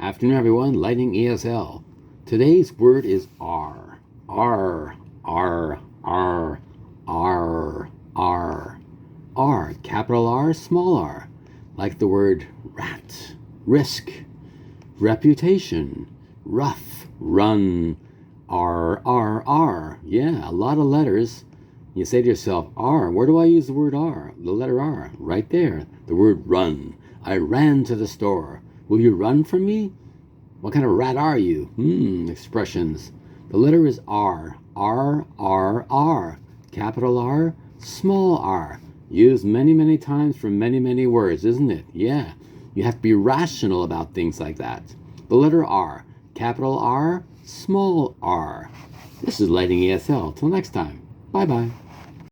Afternoon, everyone. Lightning ESL. Today's word is R. R. R. R. R. R. R. Capital R, small r. Like the word rat, risk, reputation, rough, run. R. R. R. Yeah, a lot of letters. You say to yourself, R, where do I use the word R? The letter R, right there. The word run. I ran to the store. Will you run from me? What kind of rat are you? Expressions. The letter is R. R, R, R. Capital R, small r. Used many, many times for many, many words, isn't it? Yeah. You have to be rational about things like that. The letter R. Capital R, small r. This is Lightning ESL. Till next time. Bye-bye.